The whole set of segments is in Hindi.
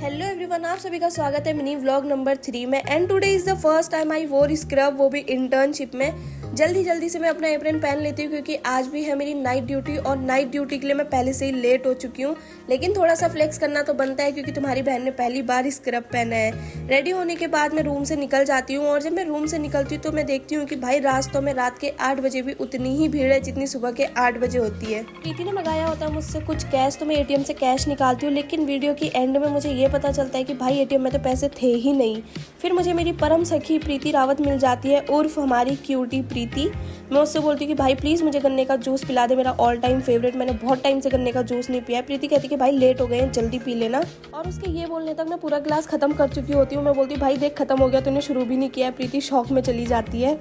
हेलो एवरीवन, आप सभी का स्वागत है मिनी व्लॉग नंबर 3 में। And today is the first time I वोर स्क्रब, वो भी इंटर्नशिप में। जल्दी से मैं अपना एप्रन पहन लेती हूँ क्योंकि आज भी है मेरी नाइट ड्यूटी और नाइट ड्यूटी के लिए मैं पहले से ही लेट हो चुकी हूँ। लेकिन थोड़ा सा फ्लेक्स करना तो बनता है क्योंकि तुम्हारी बहन ने पहली बार स्क्रब पहना है। रेडी होने के बाद मैं रूम से निकल जाती हूँ और जब मैं रूम से निकलती हूँ तो मैं देखती हूँ कि भाई रास्तों में रात के 8 बजे भी उतनी ही भीड़ है जितनी सुबह के 8 बजे होती है। प्रीति ने मंगाया होता है मुझसे कुछ कैश, तो मैं एटीएम से कैश निकालती हूँ, लेकिन वीडियो की एंड में मुझे ये पता चलता है कि भाई एटीएम में तो पैसे थे ही नहीं। फिर मुझे मेरी परम सखी प्रीति रावत मिल जाती है, उर्फ हमारी क्यूटी प्रीति। मैं उससे बोलती हूँ कि भाई प्लीज़ मुझे गन्ने का जूस पिला दे, मेरा ऑल टाइम फेवरेट, मैंने बहुत टाइम से गन्ने का जूस नहीं पिया है। प्रीति कहती है कि भाई लेट हो गए हैं, जल्दी पी लेना। और उसके ये बोलने तक मैं पूरा गिलास खत्म कर चुकी होती हूँ। मैं बोलती हूँ भाई देख खत्म हो गया, तूने शुरू भी नहीं किया है। प्रीति शौक में चली जाती है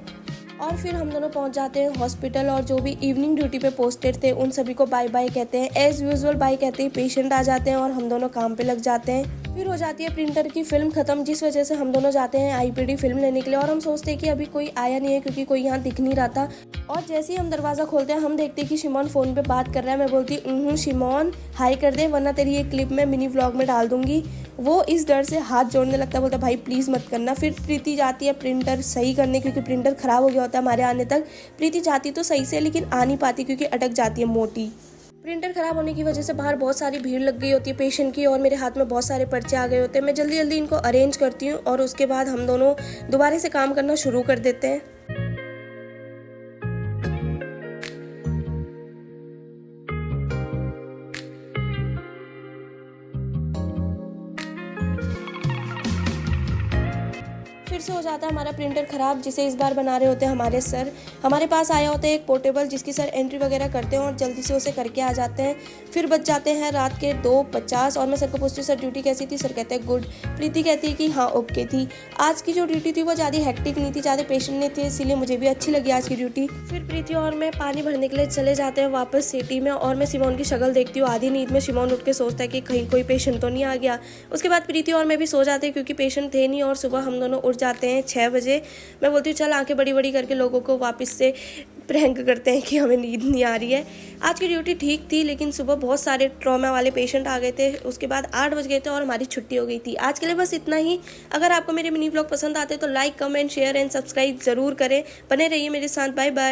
और फिर हम दोनों पहुंच जाते हैं हॉस्पिटल और जो भी इवनिंग ड्यूटी पे पोस्टेड थे उन सभी को बाय बाय कहते हैं। एज यूजुअल बाय कहते ही पेशेंट आ जाते हैं और हम दोनों काम पे लग जाते हैं। फिर हो जाती है प्रिंटर की फिल्म खत्म, जिस वजह से हम दोनों जाते हैं आईपीडी फिल्म लेने के लिए। और हम सोचते हैं कि अभी कोई आया नहीं है क्योंकि कोई यहाँ दिख नहीं रहा था। और जैसे ही हम दरवाज़ा खोलते हैं हम देखते हैं कि शिमोन फ़ोन पे बात कर रहा है। मैं बोलती शिमोन हाई कर दे वरना तेरी ये क्लिप मैं मिनी व्लॉग में डाल दूंगी। वो इस डर से हाथ जोड़ने लगता है, बोलता भाई प्लीज़ मत करना। फिर प्रीति जाती है प्रिंटर सही करने क्योंकि प्रिंटर ख़राब हो गया होता है हमारे आने तक। प्रीति जाती तो सही से लेकिन आ नहीं पाती क्योंकि अटक जाती है मोटी। प्रिंटर ख़राब होने की वजह से बाहर बहुत सारी भीड़ लग गई होती है पेशेंट की और मेरे हाथ में बहुत सारे पर्चे आ गए होते हैं। मैं जल्दी इनको अरेंज करती हूँ और उसके बाद हम दोनों दोबारा से काम करना शुरू कर देते हैं। फिर से हो जाता है हमारा प्रिंटर ख़राब, जिसे इस बार बना रहे होते हैं हमारे सर। हमारे पास आया होता है एक पोर्टेबल जिसकी सर एंट्री वगैरह करते हैं और जल्दी से उसे करके आ जाते हैं। फिर बच जाते हैं रात के 2:50 और मैं सर को पूछती हूँ सर ड्यूटी कैसी थी। सर कहते हैं गुड। प्रीति कहती है कि हाँ ओके थी। आज की जो ड्यूटी थी वो ज़्यादा हेक्टिक नहीं थी, ज़्यादा पेशेंट नहीं थे, इसीलिए मुझे भी अच्छी लगी आज की ड्यूटी। फिर प्रीति और मैं पानी भरने के लिए चले जाते हैं वापस सिटी में और मैं सिमोन की शक्ल देखती हूँ। आधी नींद में सिमोन उठ के सोचता है कि कहीं कोई पेशेंट तो नहीं आ गया। उसके बाद प्रीति और मैं भी सो जाते हैं क्योंकि पेशेंट थे नहीं और सुबह हम दोनों उठ जाते हैं 6 बजे। मैं बोलती हूँ चल आंखें बड़ी बड़ी करके लोगों को वापस से प्रैंक करते हैं कि हमें नींद नहीं आ रही है। आज की ड्यूटी ठीक थी लेकिन सुबह बहुत सारे ट्रॉमा वाले पेशेंट आ गए थे। उसके बाद 8 बज गए थे और हमारी छुट्टी हो गई थी। आज के लिए बस इतना ही। अगर आपको मेरे मिनी व्लॉग पसंद आते तो like comment share and subscribe जरूर करें। बने रहिए मेरे साथ। Bye bye.